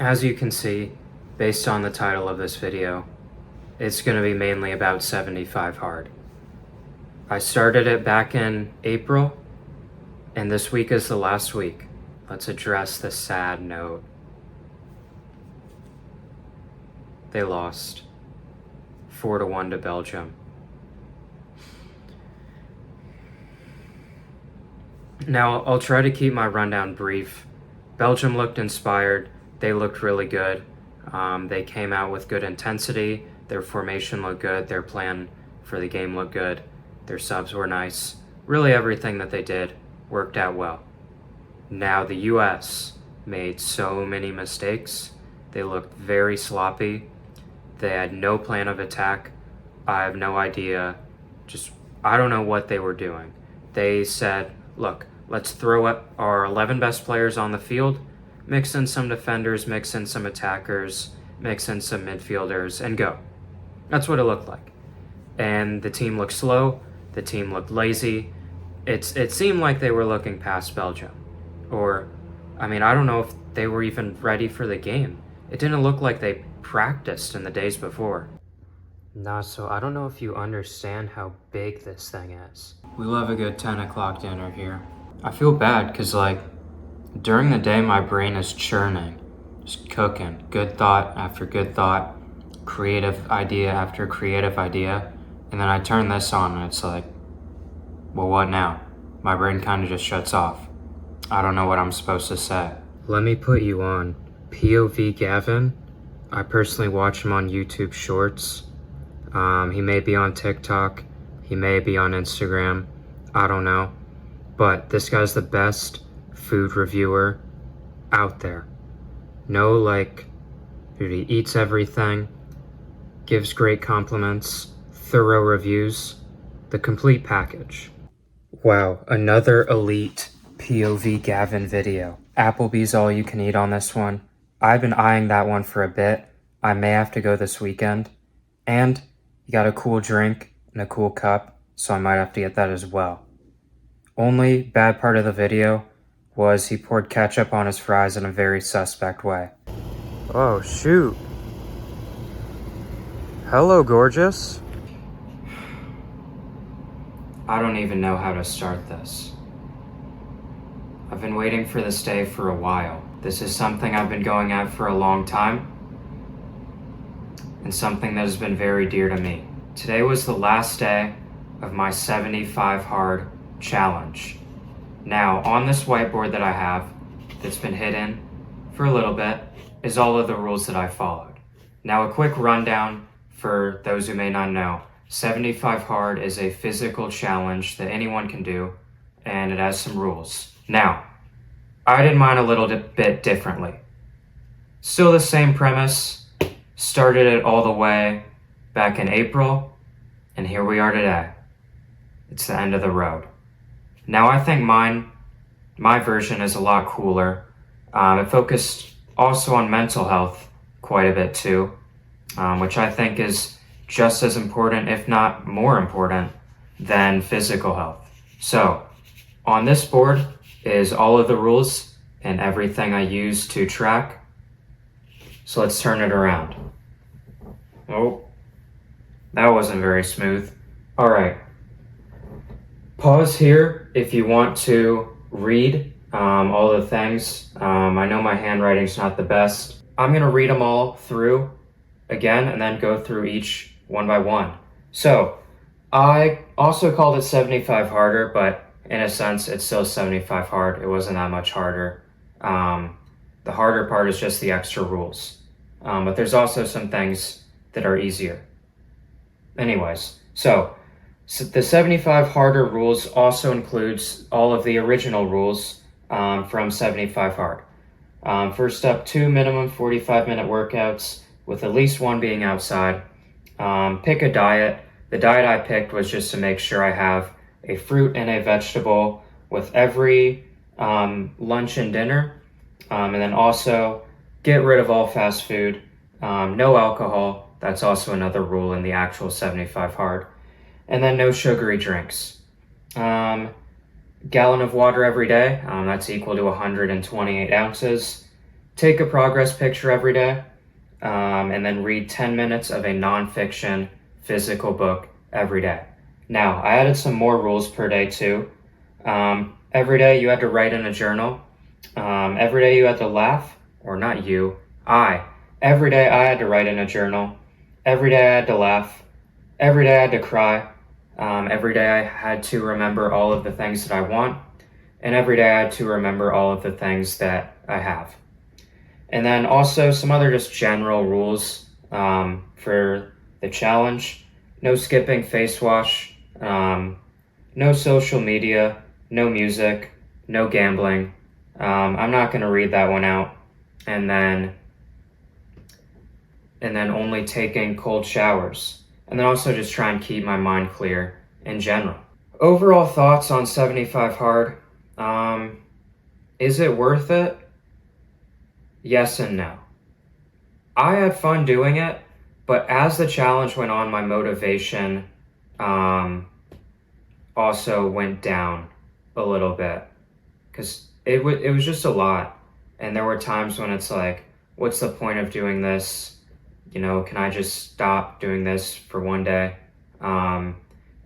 As you can see, based on the title of this video, it's going to be mainly about 75 hard. I started it back in April, and this week is the last week. Let's address the sad note. They lost 4-1 to Belgium. Now, I'll try to keep my rundown brief. Belgium looked inspired. They looked really good. They came out with good intensity. Their formation looked good. Their plan for the game looked good. Their subs were nice. Really everything that they did worked out well. Now the US made so many mistakes. They looked very sloppy. They had no plan of attack. I have no idea. I don't know what they were doing. They said, look, let's throw up our 11 best players on the field, mix in some defenders, mix in some attackers, mix in some midfielders, and go. That's what it looked like. And the team looked slow. The team looked lazy. It seemed like they were looking past Belgium. I don't know if they were even ready for the game. It didn't look like they practiced in the days before. Nah, so I don't know if you understand how big this thing is. We love a good 10 o'clock dinner here. I feel bad because, during the day, my brain is churning, just cooking. Good thought after good thought, creative idea after creative idea. And then I turn this on and it's like, well, what now? My brain kind of just shuts off. I don't know what I'm supposed to say. Let me put you on POV Gavin. I personally watch him on YouTube Shorts. He may be on TikTok. He may be on Instagram. I don't know. But this guy's the best food reviewer out there. Dude, he eats everything, gives great compliments, thorough reviews, the complete package. Wow, another elite POV Gavin video. Applebee's all you can eat on this one. I've been eyeing that one for a bit. I may have to go this weekend. And you got a cool drink and a cool cup, so I might have to get that as well. Only bad part of the video was he poured ketchup on his fries in a very suspect way. Oh, shoot. Hello, gorgeous. I don't even know how to start this. I've been waiting for this day for a while. This is something I've been going at for a long time, and something that has been very dear to me. Today was the last day of my 75 hard challenge. Now, on this whiteboard that I have, that's been hidden for a little bit, is all of the rules that I followed. Now, a quick rundown for those who may not know. 75 hard is a physical challenge that anyone can do, and it has some rules. Now, I did mine a little bit differently. Still the same premise, started it all the way back in April, and here we are today. It's the end of the road. Now, I think my version is a lot cooler. It focused also on mental health quite a bit too, which I think is just as important, if not more important, than physical health. So, on this board is all of the rules and everything I use to track. So let's turn it around. Oh, that wasn't very smooth. All right. Pause here if you want to read all the things. I know my handwriting's not the best. I'm gonna read them all through again and then go through each one by one. So I also called it 75 harder, but in a sense, it's still 75 hard. It wasn't that much harder. The harder part is just the extra rules. But there's also some things that are easier. Anyways, so the 75 harder rules also includes all of the original rules from 75 hard. First up, 2 minimum 45-minute workouts with at least one being outside. Pick a diet. The diet I picked was just to make sure I have a fruit and a vegetable with every lunch and dinner. And then also get rid of all fast food. No alcohol. That's also another rule in the actual 75 hard. And then no sugary drinks. Gallon of water every day. That's equal to 128 ounces. take a progress picture every day, and then read 10 minutes of a nonfiction physical book every day. Now, I added some more rules per day too. Every day you had to write in a journal. Every day you had to laugh, or not you, I. Every day I had to write in a journal. Every day I had to laugh. Every day I had to cry. Every day I had to remember all of the things that I want. And every day I had to remember all of the things that I have. And then also some other just general rules for the challenge. No skipping face wash, no social media, no music, no gambling. I'm not going to read that one out. And then only taking cold showers. And then also just try and keep my mind clear in general. Overall thoughts on 75 Hard. Is it worth it? Yes and no. I had fun doing it, but as the challenge went on, my motivation also went down a little bit because it was just a lot. And there were times when it's like, what's the point of doing this? You know, can I just stop doing this for one day? And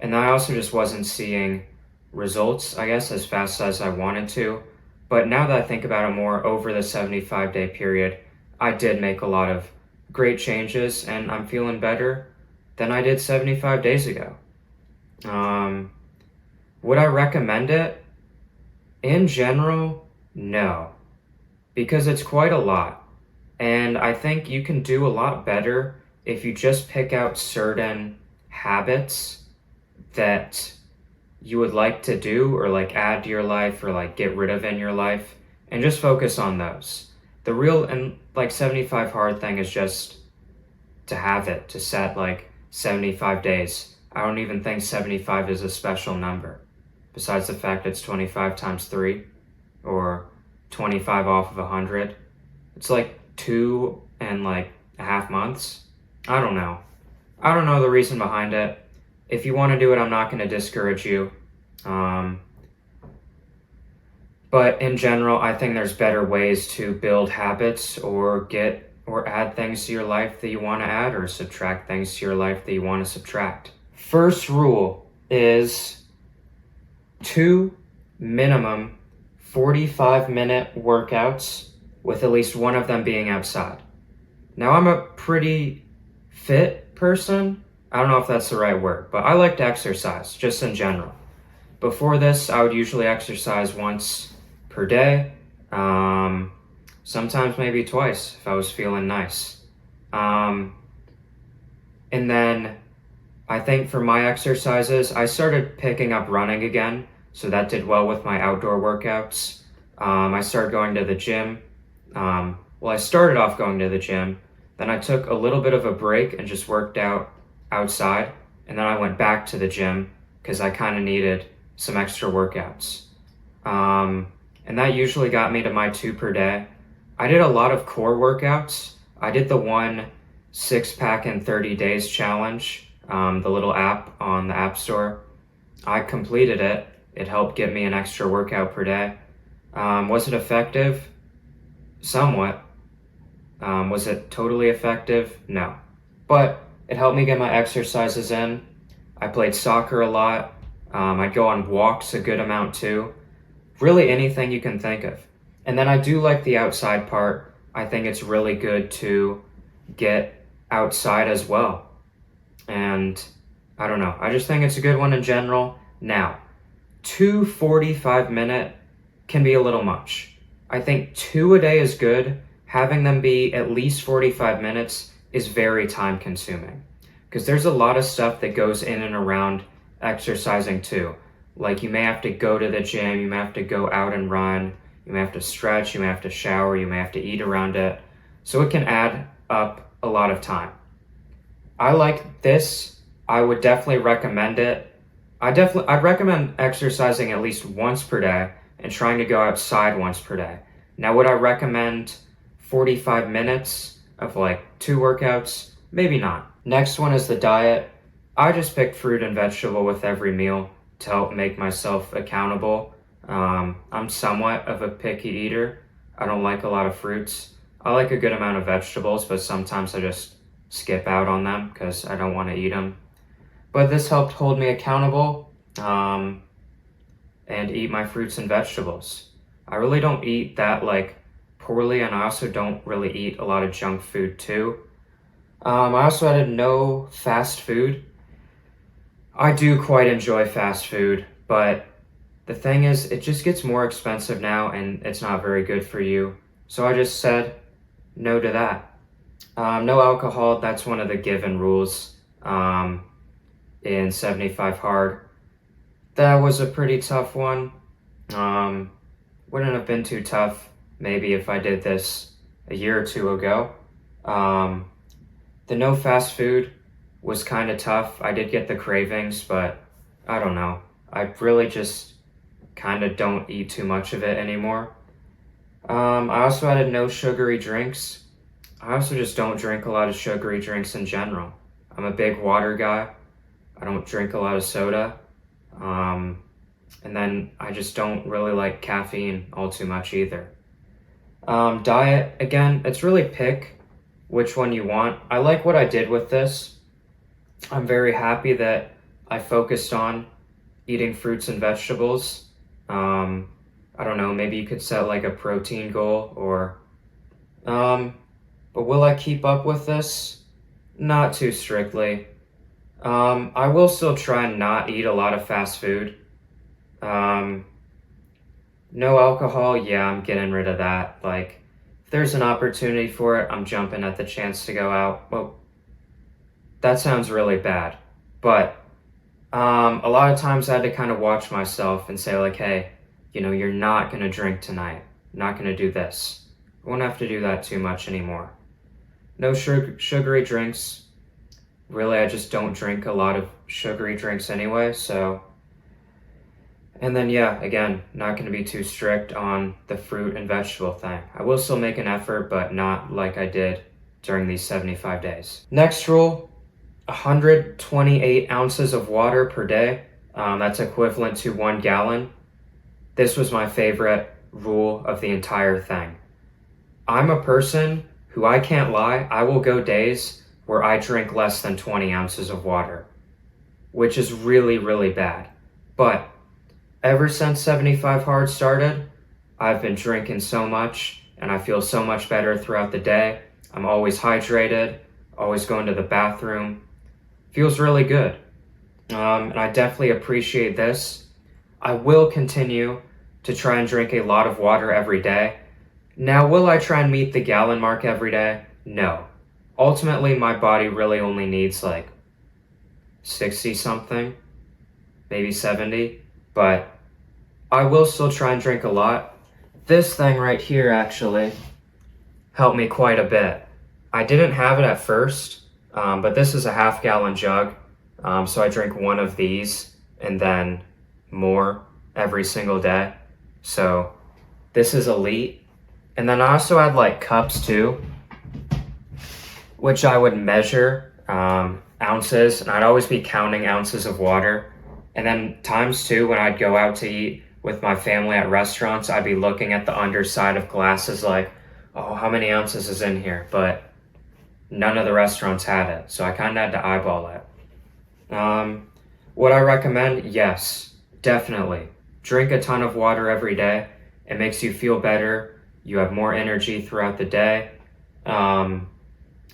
then I also just wasn't seeing results, I guess, as fast as I wanted to. But now that I think about it more, over the 75-day period, I did make a lot of great changes, and I'm feeling better than I did 75 days ago. Would I recommend it? In general, no, because it's quite a lot. And I think you can do a lot better if you just pick out certain habits that you would like to do or like add to your life or like get rid of in your life and just focus on those. The real and like 75 hard thing is just to have it, to set like 75 days. I don't even think 75 is a special number, besides the fact it's 25 times 3 or 25 off of 100. It's like 2.5 months. I don't know. I don't know the reason behind it. If you want to do it, I'm not going to discourage you. But in general, I think there's better ways to build habits or add things to your life that you want to add or subtract things to your life that you want to subtract. First rule is 2 minimum 45-minute workouts with at least one of them being outside. Now, I'm a pretty fit person. I don't know if that's the right word, but I like to exercise just in general. Before this, I would usually exercise once per day, sometimes maybe twice if I was feeling nice. And then I think for my exercises, I started picking up running again, so that did well with my outdoor workouts. I started going to the gym. I started off going to the gym, then I took a little bit of a break and just worked out outside, and then I went back to the gym because I kind of needed some extra workouts. And that usually got me to my 2 per day. I did a lot of core workouts. I did the 1 6-pack in 30 days challenge, the little app on the App Store. I completed it. It helped get me an extra workout per day. Was it effective? Somewhat. Was it totally effective? No. But it helped me get my exercises in. I played soccer a lot. I'd go on walks a good amount too. Really anything you can think of. And then I do like the outside part. I think it's really good to get outside as well. And I don't know. I just think it's a good one in general. Now, 2 45-minute can be a little much. I think 2 a day is good. Having them be at least 45 minutes is very time consuming because there's a lot of stuff that goes in and around exercising too. Like you may have to go to the gym, you may have to go out and run, you may have to stretch, you may have to shower, you may have to eat around it. So it can add up a lot of time. I like this. I would definitely recommend it. I'd recommend exercising at least once per day and trying to go outside once per day. Now, would I recommend 45 minutes of like 2 workouts? Maybe not. Next one is the diet. I just picked fruit and vegetable with every meal to help make myself accountable. I'm somewhat of a picky eater. I don't like a lot of fruits. I like a good amount of vegetables, but sometimes I just skip out on them because I don't want to eat them. But this helped hold me accountable and eat my fruits and vegetables. I really don't eat that like poorly, and I also don't really eat a lot of junk food too. I also added no fast food. I do quite enjoy fast food, but the thing is, it just gets more expensive now and it's not very good for you. So I just said no to that. No alcohol, that's one of the given rules in 75 Hard. That was a pretty tough one. Wouldn't have been too tough maybe if I did this a year or two ago. The no fast food was kind of tough. I did get the cravings, but I don't know. I really just kind of don't eat too much of it anymore. I also added no sugary drinks. I also just don't drink a lot of sugary drinks in general. I'm a big water guy. I don't drink a lot of soda. And then I just don't really like caffeine all too much either. Diet, again, it's really pick which one you want. I like what I did with this. I'm very happy that I focused on eating fruits and vegetables. I don't know, maybe you could set like a protein goal but will I keep up with this? Not too strictly. I will still try and not eat a lot of fast food. No alcohol, yeah, I'm getting rid of that. Like, if there's an opportunity for it, I'm jumping at the chance to go out. Well, that sounds really bad. But a lot of times I had to kind of watch myself and say like, hey, you're not going to drink tonight. Not going to do this. I won't have to do that too much anymore. No sugary drinks. Really, I just don't drink a lot of sugary drinks anyway, so. And then, yeah, again, not going to be too strict on the fruit and vegetable thing. I will still make an effort, but not like I did during these 75 days. Next rule, 128 ounces of water per day. That's equivalent to 1 gallon. This was my favorite rule of the entire thing. I'm a person who, I can't lie, I will go days where I drink less than 20 ounces of water, which is really, really bad. But ever since 75 Hard started, I've been drinking so much and I feel so much better throughout the day. I'm always hydrated, always going to the bathroom. Feels really good. And I definitely appreciate this. I will continue to try and drink a lot of water every day. Now, will I try and meet the gallon mark every day? No. Ultimately, my body really only needs like 60 something, maybe 70, but I will still try and drink a lot. This thing right here actually helped me quite a bit. I didn't have it at first, but this is a half-gallon jug, so I drink one of these and then more every single day. So this is elite. And then I also had like cups too, which I would measure ounces, and I'd always be counting ounces of water. And then times too, when I'd go out to eat with my family at restaurants, I'd be looking at the underside of glasses like, oh, how many ounces is in here? But none of the restaurants had it, so I kind of had to eyeball it. Would I recommend? Yes, definitely. Drink a ton of water every day. It makes you feel better. You have more energy throughout the day. And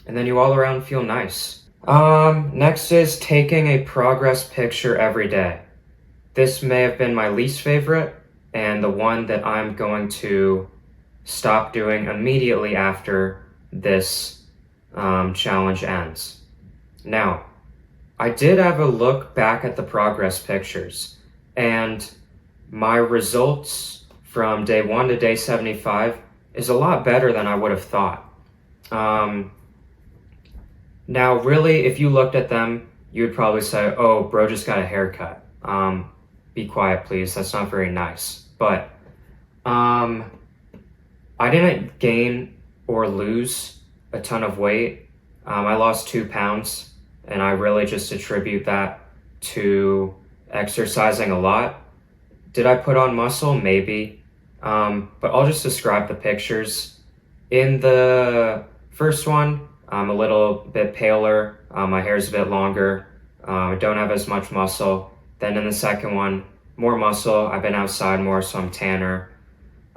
then you all around feel nice. Next is taking a progress picture every day. This may have been my least favorite and the one that I'm going to stop doing immediately after this challenge ends. Now, I did have a look back at the progress pictures, and my results from day 1 to day 75 is a lot better than I would have thought. Now, really, if you looked at them, you would probably say, oh, bro just got a haircut. Be quiet, please. That's not very nice. But I didn't gain or lose a ton of weight. I lost 2 pounds, and I really just attribute that to exercising a lot. Did I put on muscle? Maybe. But I'll just describe the pictures. In the first one, I'm a little bit paler, my hair's a bit longer, I don't have as much muscle. Then in the second one, more muscle, I've been outside more, so I'm tanner.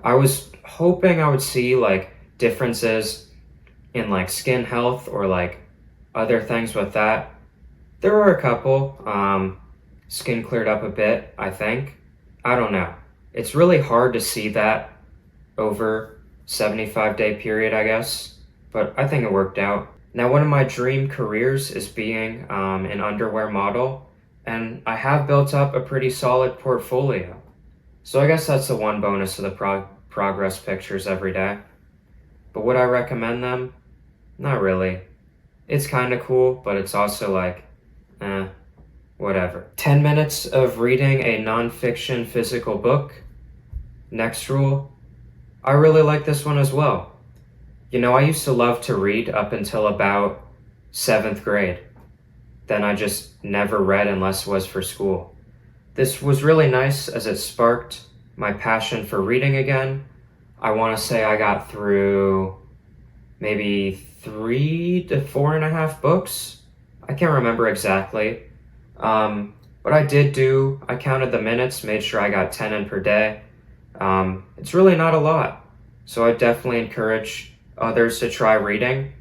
I was hoping I would see like differences in like skin health or like other things with that. There were a couple. Skin cleared up a bit, I think. I don't know. It's really hard to see that over 75-day period, I guess. But I think it worked out. Now, one of my dream careers is being an underwear model, and I have built up a pretty solid portfolio. So I guess that's the one bonus of the progress pictures every day. But would I recommend them? Not really. It's kind of cool, but it's also like, whatever. 10 minutes of reading a nonfiction physical book. Next rule. I really like this one as well. You know, I used to love to read up until about 7th grade. Then I just never read unless it was for school. This was really nice as it sparked my passion for reading again. I want to say I got through maybe 3 to 4.5 books. I can't remember exactly. But I counted the minutes, made sure I got 10 in per day. It's really not a lot. So I definitely encourage others to try reading.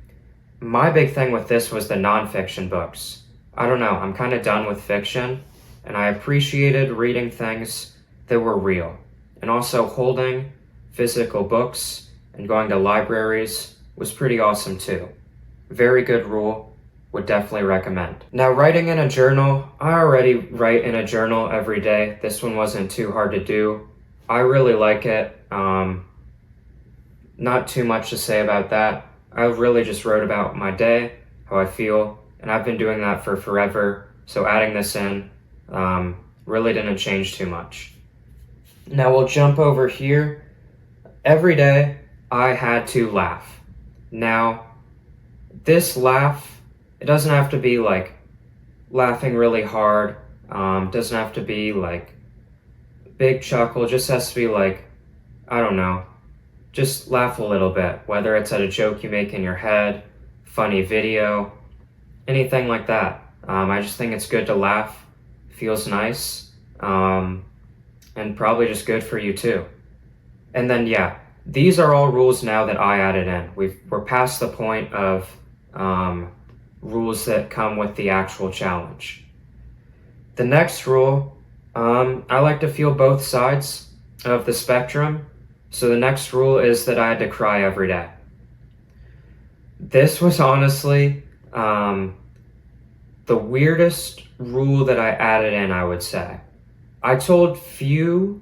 My big thing with this was the nonfiction books. I don't know, I'm kind of done with fiction, and I appreciated reading things that were real. And also holding physical books and going to libraries was pretty awesome too. Very good rule, would definitely recommend. Now, writing in a journal, I already write in a journal every day. This one wasn't too hard to do. I really like it. Not too much to say about that. I really just wrote about my day, how I feel, and I've been doing that for forever. So adding this in really didn't change too much. Now we'll jump over here. Every day I had to laugh. Now, this laugh, it doesn't have to be like laughing really hard. Doesn't have to be like big chuckle. It just has to be like, I don't know, just laugh a little bit. Whether it's at a joke you make in your head, funny video, anything like that. I just think it's good to laugh. Feels nice. And probably just good for you too. And then yeah, these are all rules now that I added in. We're past the point of rules that come with the actual challenge. The next rule, I like to feel both sides of the spectrum. So the next rule is that I had to cry every day. This was honestly the weirdest rule that I added in, I would say. I told few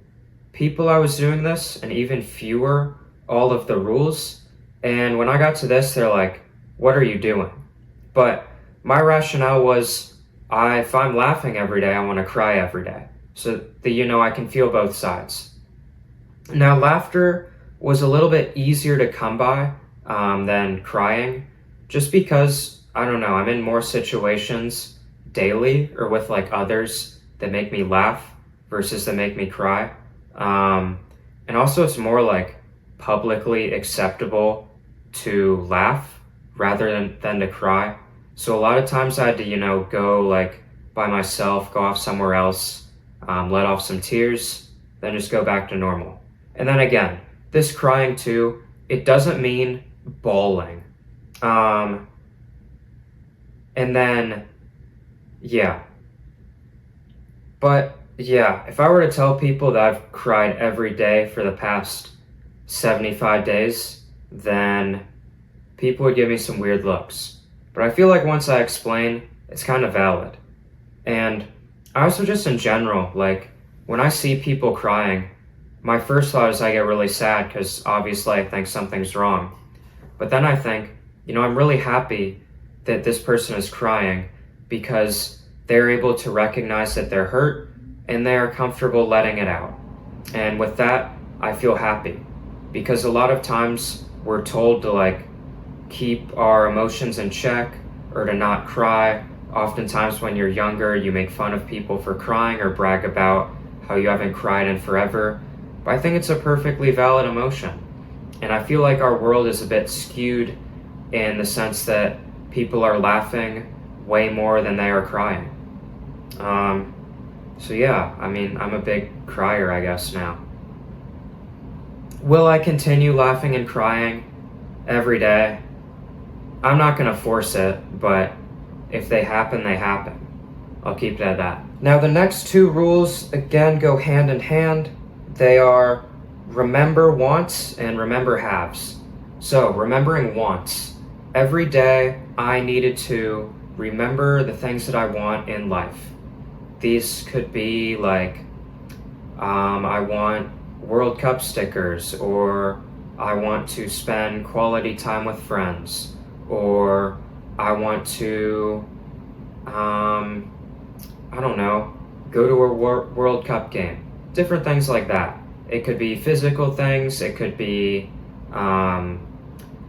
people I was doing this, and even fewer all of the rules. And when I got to this, they're like, what are you doing? But my rationale was, if I'm laughing every day, I want to cry every day. So that, I can feel both sides. Now, laughter was a little bit easier to come by than crying, just because, I don't know, I'm in more situations daily or with like others that make me laugh versus that make me cry. And also it's more like publicly acceptable to laugh rather than to cry. So a lot of times I had to, go like by myself, go off somewhere else, let off some tears, then just go back to normal. And then again, this crying too, it doesn't mean bawling. And then, yeah. But yeah, if I were to tell people that I've cried every day for the past 75 days, then people would give me some weird looks. But I feel like once I explain, it's kind of valid. And I also just in general, like when I see people crying, my first thought is I get really sad because obviously I think something's wrong. But then I think, I'm really happy that this person is crying because they're able to recognize that they're hurt and they are comfortable letting it out. And with that, I feel happy because a lot of times we're told to like keep our emotions in check or to not cry. Oftentimes when you're younger, you make fun of people for crying or brag about how you haven't cried in forever. But I think it's a perfectly valid emotion. And I feel like our world is a bit skewed in the sense that people are laughing way more than they are crying. So yeah, I mean, I'm a big crier, I guess, now. Will I continue laughing and crying every day? I'm not going to force it, but if they happen, they happen. I'll keep it at that. Now, the next two rules, again, go hand in hand. They are remember wants and remember haves. So, remembering wants. Every day, I needed to remember the things that I want in life. These could be like, I want World Cup stickers, or I want to spend quality time with friends, or I want to, I don't know, go to a World Cup game. Different things like that. It could be physical things, it could be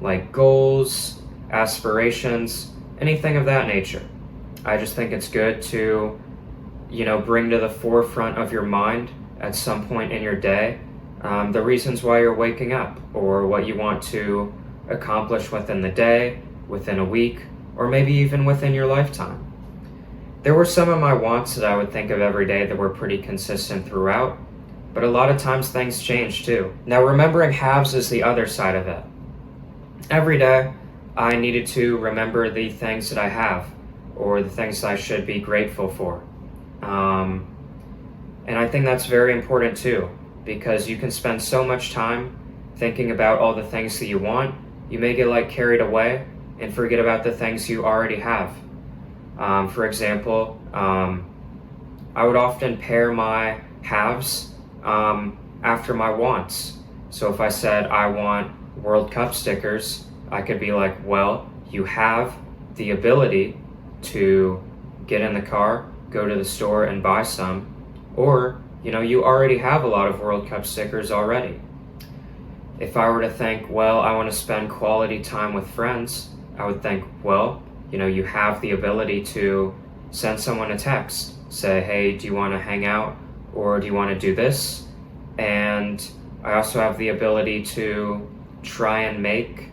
like goals, aspirations, anything of that nature. I just think it's good to, bring to the forefront of your mind at some point in your day the reasons why you're waking up, or what you want to accomplish within the day, within a week, or maybe even within your lifetime. There were some of my wants that I would think of every day that were pretty consistent throughout, but a lot of times things change too. Now, remembering haves is the other side of it. Every day, I needed to remember the things that I have, or the things that I should be grateful for. And I think that's very important too, because you can spend so much time thinking about all the things that you want, you may get carried away and forget about the things you already have. For example, I would often pair my haves after my wants. So if I said I want World Cup stickers, I could be like, well, you have the ability to get in the car, go to the store and buy some, or you already have a lot of World Cup stickers already. If I were to think, well, I want to spend quality time with friends, I would think, well, you have the ability to send someone a text, say, hey, do you want to hang out, or do you want to do this? And I also have the ability to try and make,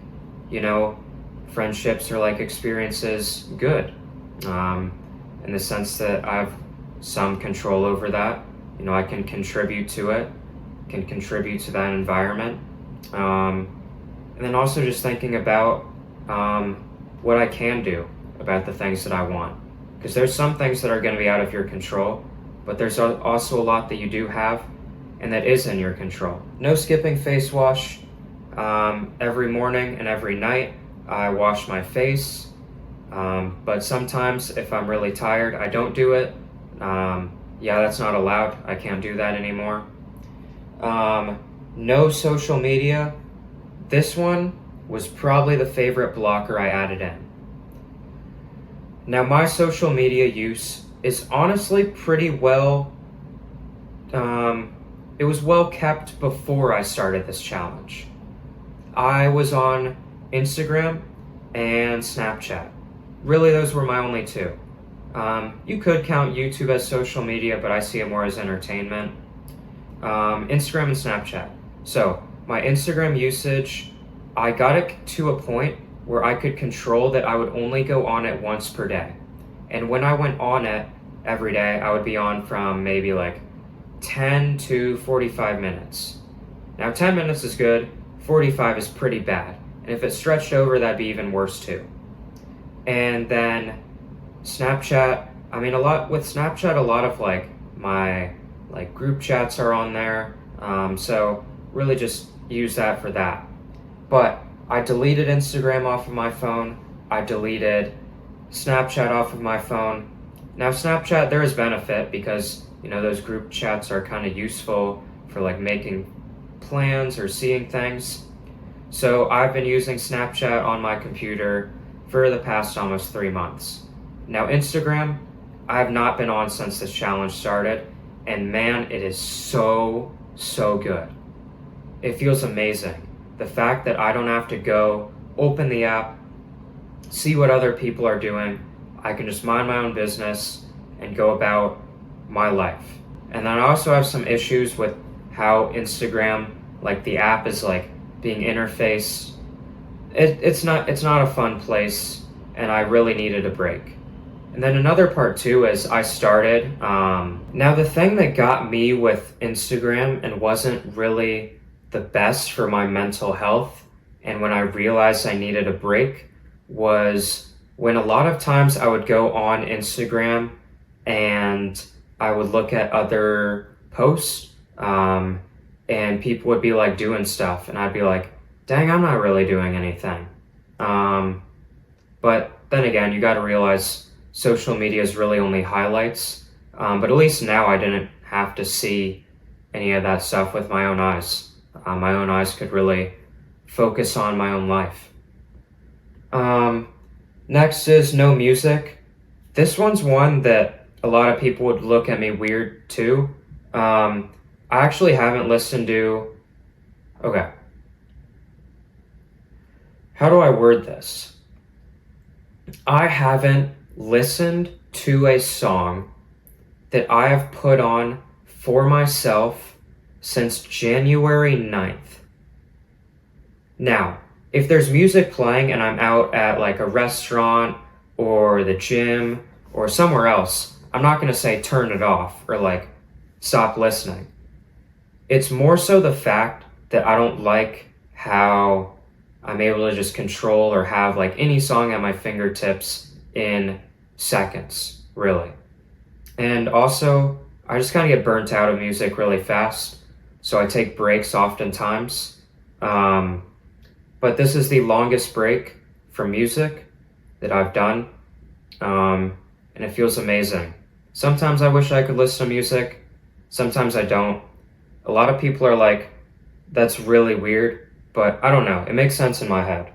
friendships or experiences good, in the sense that I have some control over that. I can contribute to it, can contribute to that environment. And then also just thinking about what I can do about the things that I want. Because there's some things that are going to be out of your control, but there's also a lot that you do have and that is in your control. No skipping face wash. Every morning and every night I wash my face, but sometimes if I'm really tired, I don't do it. That's not allowed. I can't do that anymore. No social media. This one was probably the favorite blocker I added in. Now, my social media use is honestly pretty well, it was well kept before I started this challenge. I was on Instagram and Snapchat. Really, those were my only two. You could count YouTube as social media, but I see it more as entertainment. Instagram and Snapchat. So, my Instagram usage, I got it to a point where I could control that I would only go on it once per day. And when I went on it every day, I would be on from maybe 10 to 45 minutes. Now, 10 minutes is good, 45 is pretty bad. And if it stretched over, that'd be even worse too. And then Snapchat, with Snapchat, a lot of my group chats are on there. So really just use that for that. But I deleted Instagram off of my phone. I deleted Snapchat off of my phone. Now Snapchat, there is benefit because, those group chats are kind of useful for making plans or seeing things. So I've been using Snapchat on my computer for the past almost 3 months. Now Instagram, I have not been on since this challenge started, and man, it is so good. It feels amazing. The fact that I don't have to go open the app, see what other people are doing, I can just mind my own business and go about my life. And then I also have some issues with how Instagram, the app is being interfaced. It's not a fun place, and I really needed a break. And then another part too is I started. Now the thing that got me with Instagram and wasn't really the best for my mental health, and when I realized I needed a break, was when a lot of times I would go on Instagram and I would look at other posts, and people would be like doing stuff, and I'd be like, dang, I'm not really doing anything. But then again, you got to realize social media is really only highlights. But at least now I didn't have to see any of that stuff with my own eyes. My own eyes could really focus on my own life. Next is no music. This one's one that a lot of people would look at me weird too. I actually haven't listened to... Okay. How do I word this? I haven't listened to a song that I have put on for myself since January 9th. Now, if there's music playing and I'm out at like a restaurant or the gym or somewhere else, I'm not going to say turn it off or like stop listening. It's more so the fact that I don't like how I'm able to just control or have like any song at my fingertips in seconds, really. And also, I just kind of get burnt out of music really fast, so I take breaks oftentimes. But this is the longest break from music that I've done, and it feels amazing. Sometimes I wish I could listen to music, sometimes I don't. A lot of people are like, that's really weird, but I don't know, it makes sense in my head.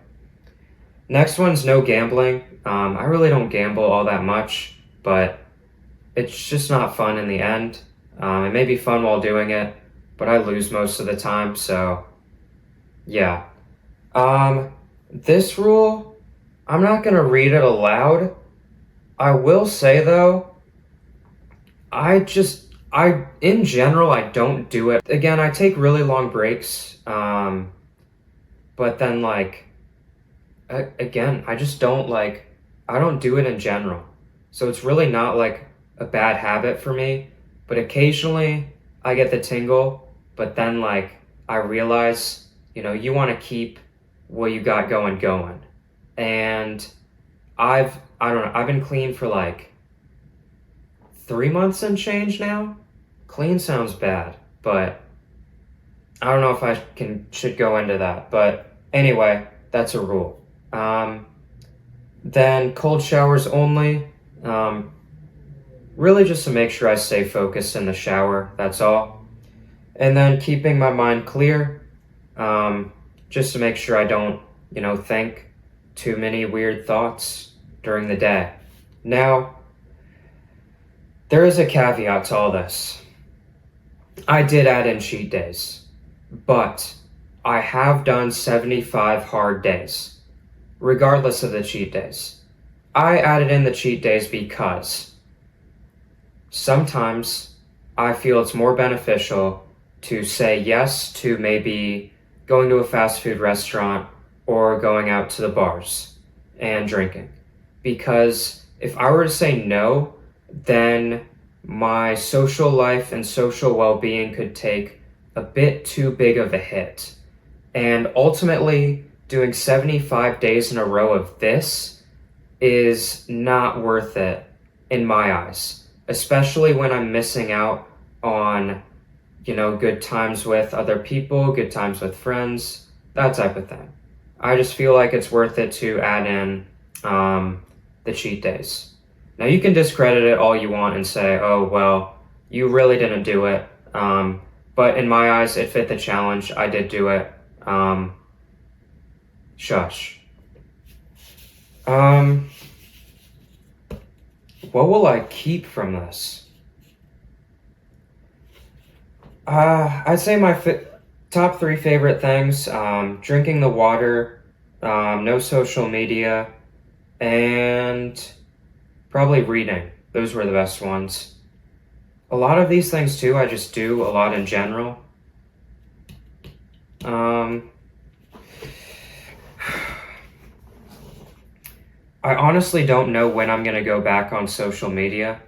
Next one's no gambling. I really don't gamble all that much, but it's just not fun in the end. It may be fun while doing it, but I lose most of the time, so yeah. This rule, I'm not gonna read it aloud. I will say though, in general, I don't do it. Again, I take really long breaks, but then like, again, I just don't like, I don't do it in general. So it's really not like a bad habit for me, but occasionally I get the tingle, but then like, I realize, you want to keep what you got going. And I don't know, I've been clean for like 3 months and change now. Clean sounds bad, but I don't know if I should go into that. But anyway, that's a rule. Then cold showers only. Really just to make sure I stay focused in the shower, that's all. And then keeping my mind clear, just to make sure I don't, think too many weird thoughts during the day. Now, there is a caveat to all this. I did add in cheat days, but I have done 75 hard days, regardless of the cheat days. I added in the cheat days because sometimes I feel it's more beneficial to say yes to maybe going to a fast food restaurant or going out to the bars and drinking. Because if I were to say no, then my social life and social well-being could take a bit too big of a hit. And ultimately, doing 75 days in a row of this is not worth it in my eyes, especially when I'm missing out on, good times with other people, good times with friends, that type of thing. I just feel like it's worth it to add in the cheat days. Now you can discredit it all you want and say, oh, well, you really didn't do it. But in my eyes, it fit the challenge. I did do it. Shush. What will I keep from this? I'd say my top 3 favorite things, drinking the water, no social media, and probably reading. Those were the best ones. A lot of these things too, I just do a lot in general. I honestly don't know when I'm gonna go back on social media.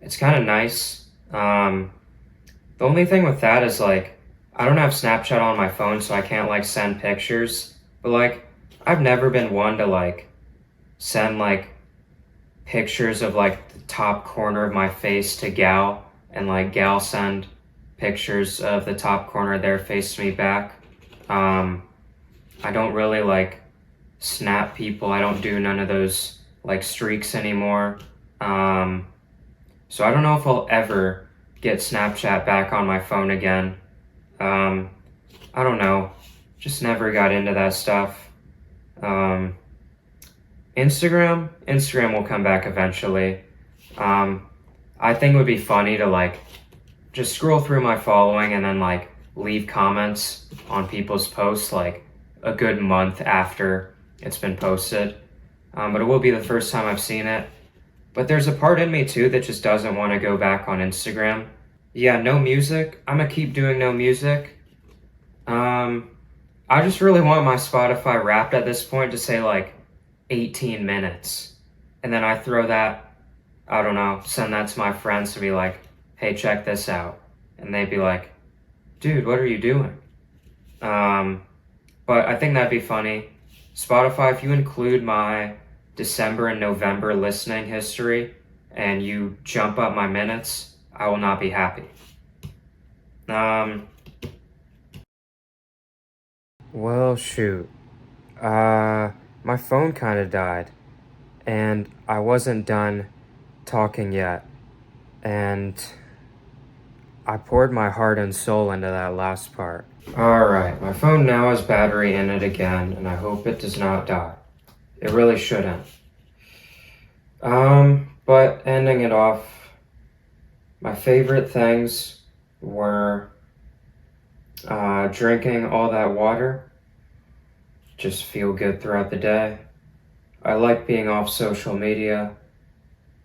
It's kind of nice. The only thing with that is like, I don't have Snapchat on my phone, so I can't like send pictures. But like, I've never been one to like send like pictures of like the top corner of my face to Gal, and like Gal send pictures of the top corner of their face to me back. Um, I don't really like snap people. I don't do none of those like streaks anymore. Um, so I don't know if I'll ever get Snapchat back on my phone again. Um, I don't know. Just never got into that stuff. Um, Instagram will come back eventually. Um, I think it would be funny to like just scroll through my following and then like leave comments on people's posts like a good month after it's been posted. But it will be the first time I've seen it. But there's a part in me too that just doesn't want to go back on Instagram. Yeah, no music. I'm gonna keep doing no music. Um, I just really want my Spotify Wrapped at this point to say like 18 minutes. And then I throw that, I don't know, send that to my friends to be like, hey, check this out. And they'd be like, dude, what are you doing? But I think that'd be funny. Spotify, if you include my December and November listening history and you jump up my minutes, I will not be happy. Well, shoot. My phone kind of died, and I wasn't done talking yet, and I poured my heart and soul into that last part. Alright, my phone now has battery in it again, and I hope it does not die. It really shouldn't. But ending it off, my favorite things were drinking all that water, just feel good throughout the day. I like being off social media,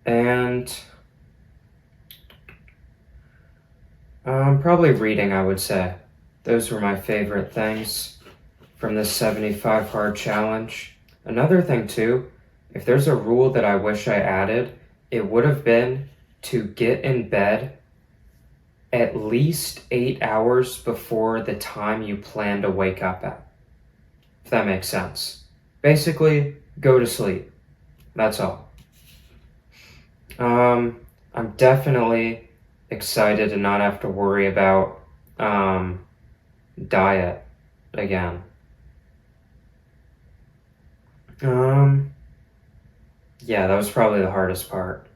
and probably reading, I would say. Those were my favorite things from this 75 hard challenge. Another thing too, if there's a rule that I wish I added, it would have been to get in bed at least 8 hours before the time you plan to wake up at. If that makes sense. Basically, go to sleep. That's all. I'm definitely excited to not have to worry about diet again. Yeah, that was probably the hardest part.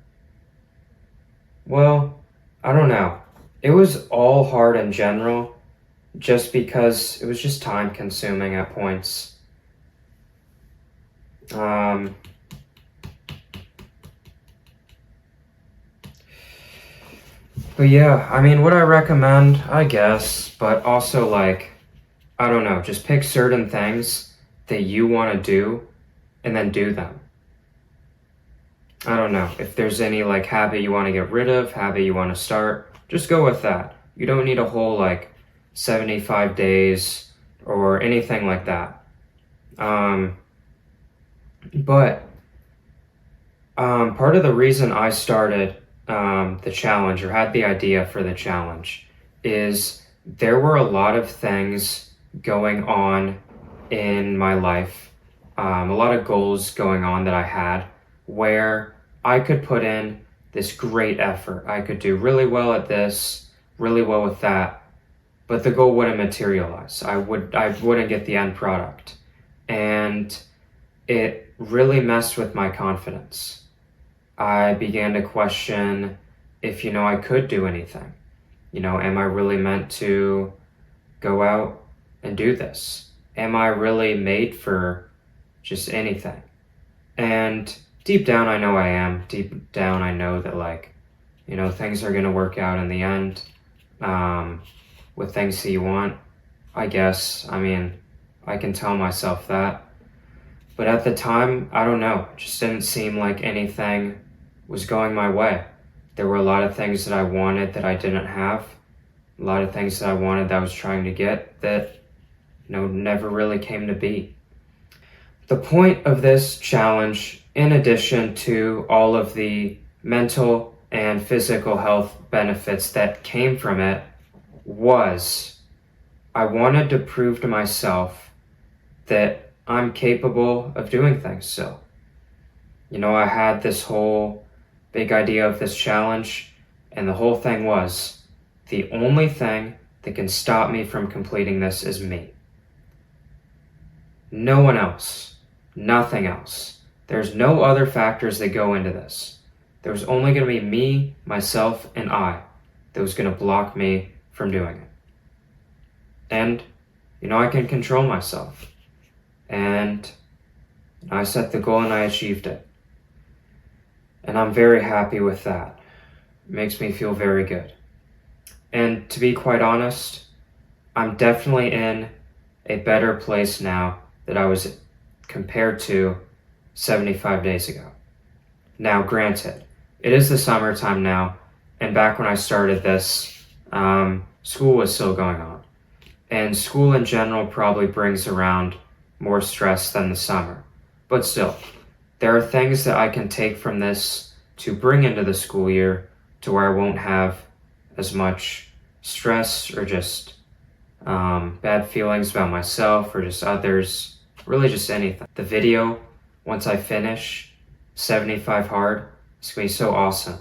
Well, I don't know. It was all hard in general, just because it was just time consuming at points. Um, but yeah, I mean, would I recommend? I guess, but also like, I don't know, just pick certain things that you want to do and then do them. I don't know. If there's any like habit you want to get rid of, habit you want to start, just go with that. You don't need a whole like 75 days or anything like that. But part of the reason I started the challenge or had the idea for the challenge is there were a lot of things going on in my life, a lot of goals going on that I had where I could put in this great effort. I could do really well at this, really well with that, but the goal wouldn't materialize. I wouldn't get the end product. And it really messed with my confidence. I began to question if, I could do anything. Am I really meant to go out and do this? Am I really made for just anything? And deep down, I know I am. Deep down, I know that, things are going to work out in the end with things that you want, I guess. I mean, I can tell myself that. But at the time, I don't know. It just didn't seem like anything was going my way. There were a lot of things that I wanted that I didn't have. A lot of things that I wanted that I was trying to get that, never really came to be. The point of this challenge in addition to all of the mental and physical health benefits that came from it, was I wanted to prove to myself that I'm capable of doing things still. You know, I had this whole big idea of this challenge, and the whole thing was, the only thing that can stop me from completing this is me. No one else. Nothing else. There's no other factors that go into this. There was only going to be me, myself, and I that was going to block me from doing it. And, you know, I can control myself. And I set the goal and I achieved it. And I'm very happy with that. It makes me feel very good. And to be quite honest, I'm definitely in a better place now that I was compared to 75 days ago. Now, granted, it is the summertime now, and back when I started this, school was still going on. And school in general probably brings around more stress than the summer. But still, there are things that I can take from this to bring into the school year to where I won't have as much stress or just bad feelings about myself or just others, really just anything. The video, once I finish 75 hard, it's going to be so awesome.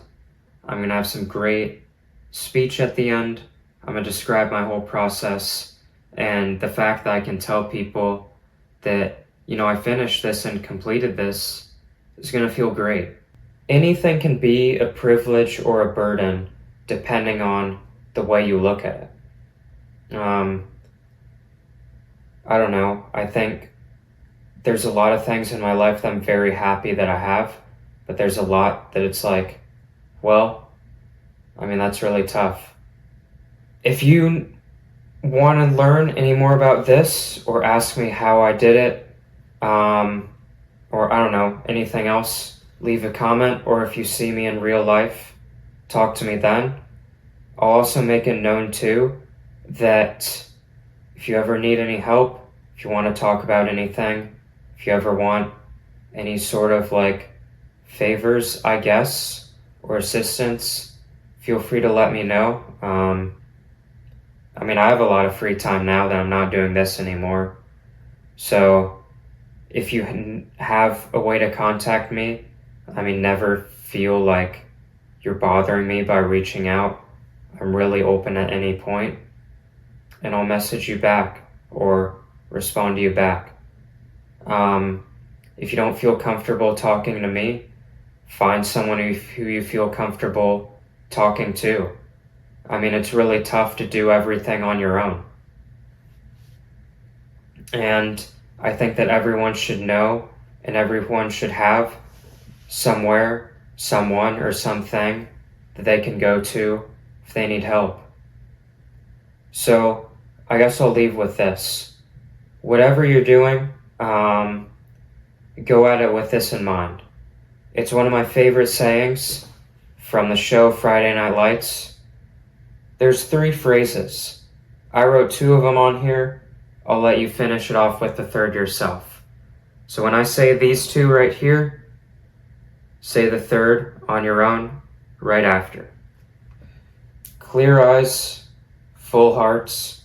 I'm going to have some great speech at the end. I'm going to describe my whole process, and the fact that I can tell people that, you know, I finished this and completed this is going to feel great. Anything can be a privilege or a burden depending on the way you look at it. I don't know. I think there's a lot of things in my life that I'm very happy that I have, but there's a lot that it's like, well, I mean, that's really tough. If you want to learn any more about this or ask me how I did it, or I don't know, anything else, leave a comment, or if you see me in real life, talk to me then. I'll also make it known too that if you ever need any help, if you want to talk about anything, if you ever want any sort of like favors, I guess, or assistance, feel free to let me know. I mean, I have a lot of free time now that I'm not doing this anymore. So if you have a way to contact me, I mean, never feel like you're bothering me by reaching out. I'm really open at any point, and I'll message you back or respond to you back. If you don't feel comfortable talking to me, find someone who you feel comfortable talking to. I mean, it's really tough to do everything on your own. And I think that everyone should know and everyone should have somewhere, someone, or something that they can go to if they need help. So I guess I'll leave with this. Whatever you're doing, go at it with this in mind. It's one of my favorite sayings from the show Friday Night Lights. There's 3 phrases. I wrote 2 of them on here. I'll let you finish it off with the third yourself. So when I say these 2 right here, say the third on your own right after. Clear eyes, full hearts.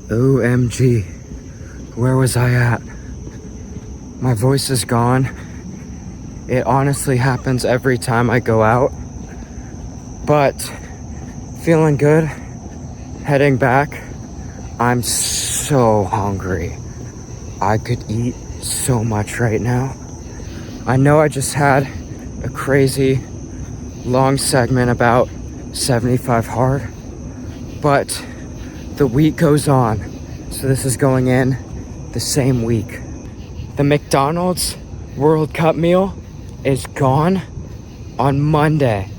OMG, where was I at? My voice is gone. It honestly happens every time I go out. But feeling good, heading back. I'm so hungry. I could eat so much right now. I know I just had a crazy long segment about 75 hard, but the week goes on. So this is going in the same week. The McDonald's World Cup meal is gone on Monday,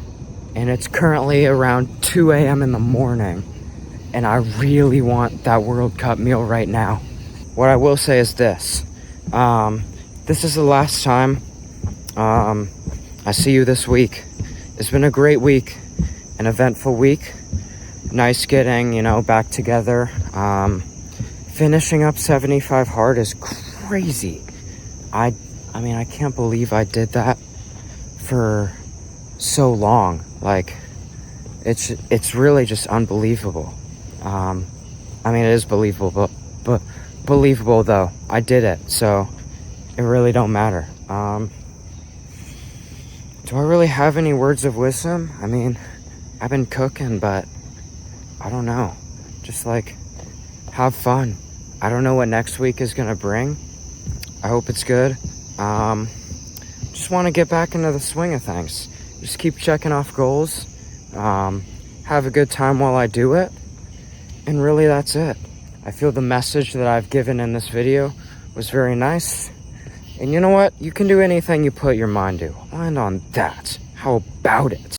and it's currently around 2 a.m. in the morning, and I really want that World Cup meal right now. What I will say is this. This is the last time I see you this week. It's been a great week, an eventful week. Nice getting, back together. Finishing up 75 hard is crazy. I mean, I can't believe I did that for so long. Like, it's really just unbelievable. I mean, it is believable, but believable though. I did it, so it really don't matter. Do I really have any words of wisdom? I mean, I've been cooking, but I don't know. Just like, have fun. I don't know what next week is gonna bring. I hope it's good. Just want to get back into the swing of things. Just keep checking off goals. Have a good time while I do it. And really, that's it. I feel the message that I've given in this video was very nice. And you know what? You can do anything you put your mind to. Land on that. How about it?